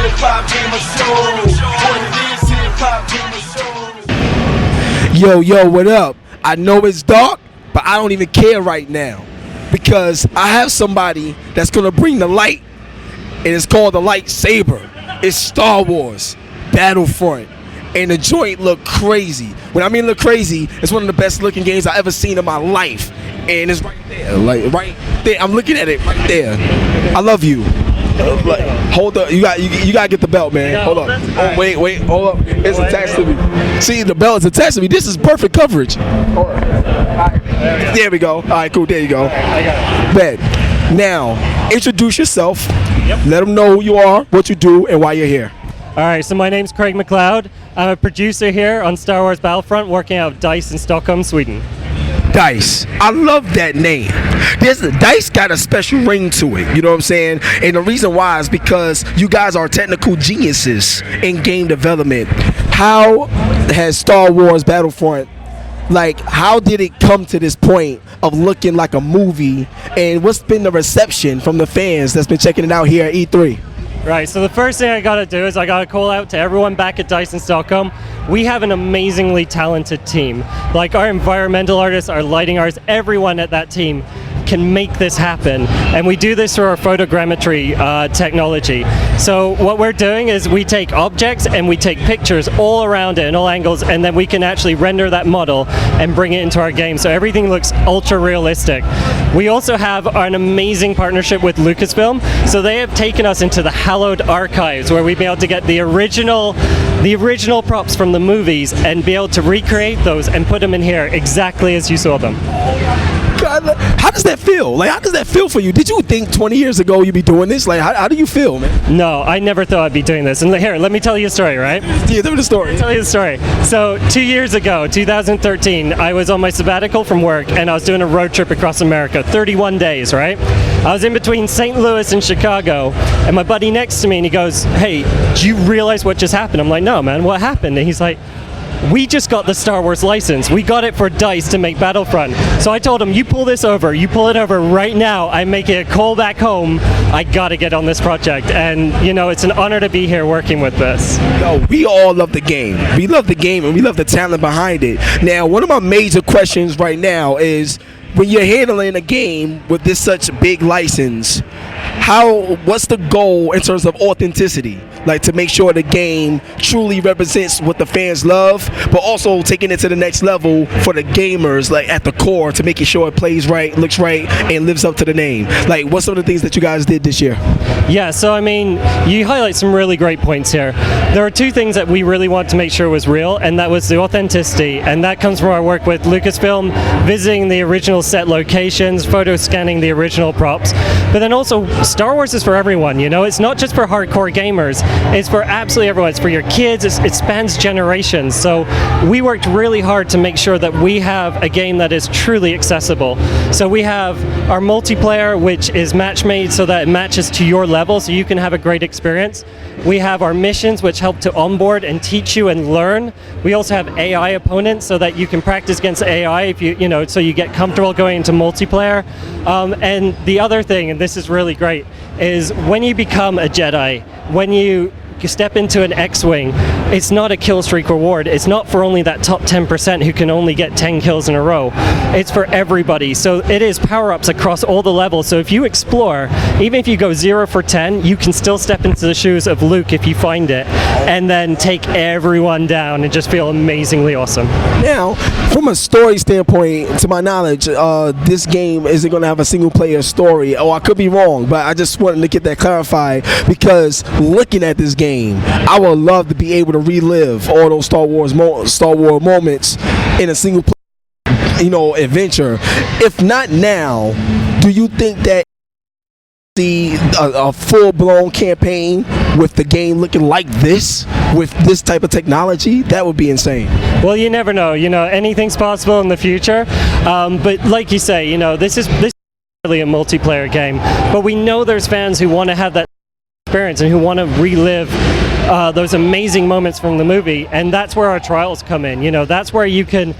hip-hop gamer show. What it is, hip-hop gamer show. Yo, what up? I know it's dark, but I don't even care right now because I have somebody that's gonna bring the light, and it's called the lightsaber. It's Star Wars Battlefront, and the joint look crazy. When I mean look crazy, it's one of the best looking games I ever seen in my life, and it's right there, like right there. I'm looking at it right there. I love you. Like, hold up, you gotta get the belt, man. Hold up. Oh wait, hold up. It's attached to me. See, the belt is attached to me. This is perfect coverage. Hold up. There we go. All right, cool. There you go. I got it. Bet. Now, introduce yourself. Yep. Let them know who you are, what you do, and why you're here. All right, so my name's Craig Mcloud. I'm a producer here on Star Wars Battlefront, working out of DICE in Stockholm, Sweden. DICE. I love that name. DICE got a special ring to it, you know what I'm saying? And the reason why is because you guys are technical geniuses in game development. How has Star Wars Battlefront, like, how did it come to this point of looking like a movie, and what's been the reception from the fans that's been checking it out here at E3? Right, so the first thing I gotta do is I gotta call out to everyone back at DICE in Stockholm. We have an amazingly talented team. Like our environmental artists, our lighting artists, everyone at that team can make this happen, and we do this through our photogrammetry technology. So what we're doing is we take objects and we take pictures all around it in all angles, and then we can actually render that model and bring it into our game, so everything looks ultra realistic. We also have an amazing partnership with Lucasfilm, so they have taken us into the hallowed archives where we've been able to get the original props from the movies and be able to recreate those and put them in here exactly as you saw them. God, how does that feel? Like, how does that feel for you? Did you think 20 years ago you'd be doing this? Like, how do you feel, man? No, I never thought I'd be doing this. And here, let me tell you a story, right? Yeah, tell me the story. Tell you the story. So 2 years ago, 2013, I was on my sabbatical from work, and I was doing a road trip across America, 31 days, right? I was in between St. Louis and Chicago, and my buddy next to me, and he goes, "Hey, do you realize what just happened?" I'm like, "No, man, what happened?" And he's like, "We just got the Star Wars license. We got it for DICE to make Battlefront." So I told him, "You pull it over right now. I'm making a call back home. I gotta get on this project." And you know, it's an honor to be here working with this. No, we all love the game. We love the game, and we love the talent behind it. Now, one of my major questions right now is, when you're handling a game with this such big license, what's the goal in terms of authenticity? Like, to make sure the game truly represents what the fans love, but also taking it to the next level for the gamers, like at the core, to making sure it plays right, looks right, and lives up to the name. Like, what's some of the things that you guys did this year? Yeah, so I mean, you highlight some really great points here. There are two things that we really want to make sure was real, and that was the authenticity, and that comes from our work with Lucasfilm, visiting the original set locations, photo scanning the original props, but then also Star Wars is for everyone, you know? It's not just for hardcore gamers, it's for absolutely everyone. It's for your kids, it spans generations. So we worked really hard to make sure that we have a game that is truly accessible. So we have our multiplayer, which is match made so that it matches to your level, so you can have a great experience. We have our missions, which help to onboard and teach you and learn. We also have AI opponents so that you can practice against AI if you know, so you get comfortable going into multiplayer. And the other thing, and this is really great, is when you become a Jedi, when you step into an X-Wing, it's not a kill streak reward. It's not for only that top 10% who can only get 10 kills in a row. It's for everybody. So it is power-ups across all the levels. So if you explore, even if you go 0 for 10, you can still step into the shoes of Luke if you find it, and then take everyone down and just feel amazingly awesome. Now, from a story standpoint, to my knowledge, this game isn't going to have a single-player story. Oh, I could be wrong, but I just wanted to get that clarified, because looking at this game, I would love to be able to relive all those Star Wars moments in a single player, adventure. If not now, do you think that a full-blown campaign with the game looking like this, with this type of technology, that would be insane? Well, you never know. Anything's possible in the future. But like you say, this is really a multiplayer game. But we know there's fans who want to have that experience and who want to relive those amazing moments from the movie, and that's where our trials come in. That's where you can,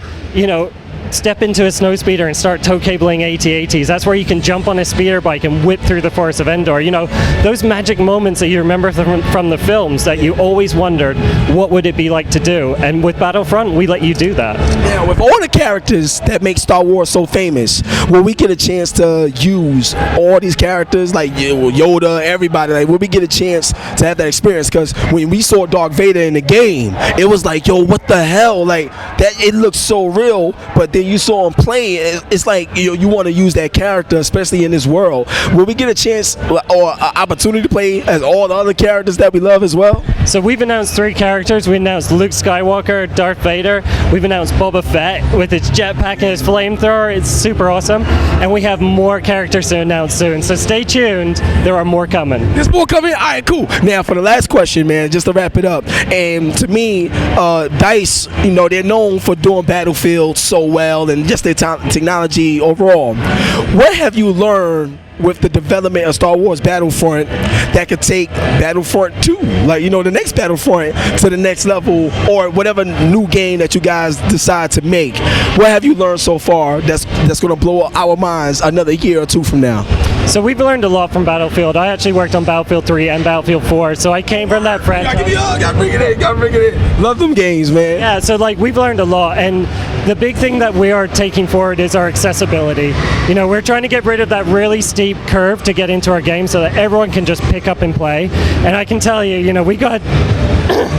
step into a snow speeder and start tow cabling AT-ATs. That's where you can jump on a speeder bike and whip through the forest of Endor. You know, those magic moments that you remember from the films that you always wondered, what would it be like to do? And with Battlefront, we let you do that. Now, with all the characters that make Star Wars so famous, will we get a chance to use all these characters, like Yoda, everybody? Like, will we get a chance to have that experience? Because when we saw Darth Vader in the game, it was like, yo, what the hell? Like, that, it looks so real, but then you saw him playing, it's like, you want to use that character, especially in this world. Will we get a chance or an opportunity to play as all the other characters that we love as well? So we've announced 3 characters. We announced Luke Skywalker, Darth Vader. We've announced Boba Fett with his jetpack and his flamethrower. It's super awesome. And we have more characters to announce soon. So stay tuned. There are more coming. There's more coming? All right, cool. Now, for the last question, man, just to wrap it up. And to me, DICE, you know, they're known for doing Battlefield so well and just their technology overall. What have you learned with the development of Star Wars Battlefront that could take Battlefront 2, like, you know, the next Battlefront to the next level, or whatever new game that you guys decide to make? What have you learned so far that's going to blow our minds another year or 2 from now? So we've learned a lot from Battlefield. I actually worked on Battlefield 3 and Battlefield 4, so I came from that franchise. Gotta bring it in. Love them games, man. Yeah, so like we've learned a lot, and the big thing that we are taking forward is our accessibility. You know, we're trying to get rid of that really steep curve to get into our game so that everyone can just pick up and play. And I can tell you, you know, we got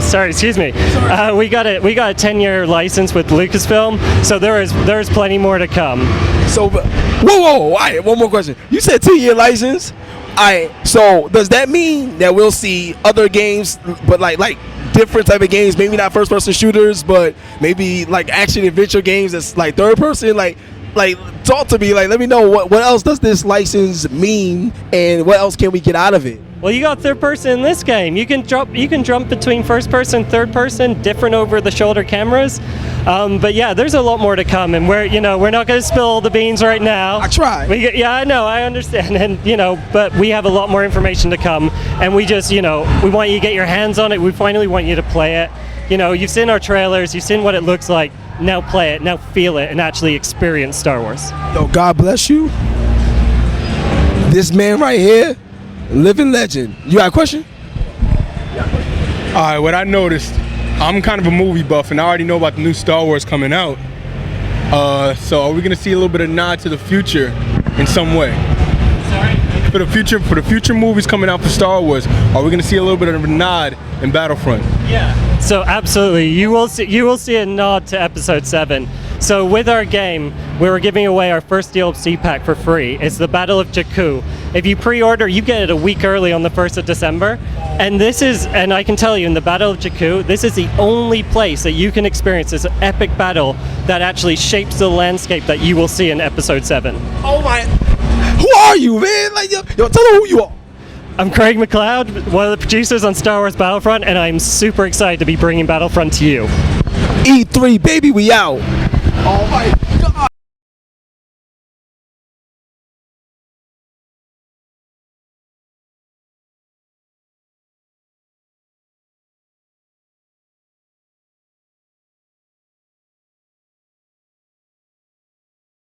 sorry, excuse me. We got a 10-year license with Lucasfilm, so there's plenty more to come. So, whoa, all right, one more question. You said 2-year license. All right, so does that mean that we'll see other games, but like different type of games, maybe not first-person shooters, but maybe like action-adventure games that's like third-person? Like, talk to me. Like, let me know what else does this license mean, and what else can we get out of it? Well, you got third person in this game. You can jump between first person, third person, different over the shoulder cameras. But yeah, there's a lot more to come, and we're not going to spill the beans right now. I tried. Yeah, I know, I understand, and but we have a lot more information to come, and we just we want you to get your hands on it. We finally want you to play it. You know, you've seen our trailers, you've seen what it looks like. Now play it, now feel it, and actually experience Star Wars. Yo, God bless you. This man right here, living legend. You got a question? All right, what I noticed, I'm kind of a movie buff, and I already know about the new Star Wars coming out. So are we gonna see a little bit of nod to the future in some way? Sorry? For the future movies coming out for Star Wars, are we gonna see a little bit of a nod in Battlefront? Yeah. So absolutely, you will see a nod to Episode 7. So with our game, we were giving away our first DLC pack for free. It's the Battle of Jakku. If you pre-order, you get it a week early on the 1st of December. And I can tell you, in the Battle of Jakku, this is the only place that you can experience this epic battle that actually shapes the landscape that you will see in Episode 7. Oh my! Who are you, man? Like, yo, tell them who you are. I'm Craig Mcloud, one of the producers on Star Wars Battlefront, and I'm super excited to be bringing Battlefront to you. E3, baby, we out. Oh my.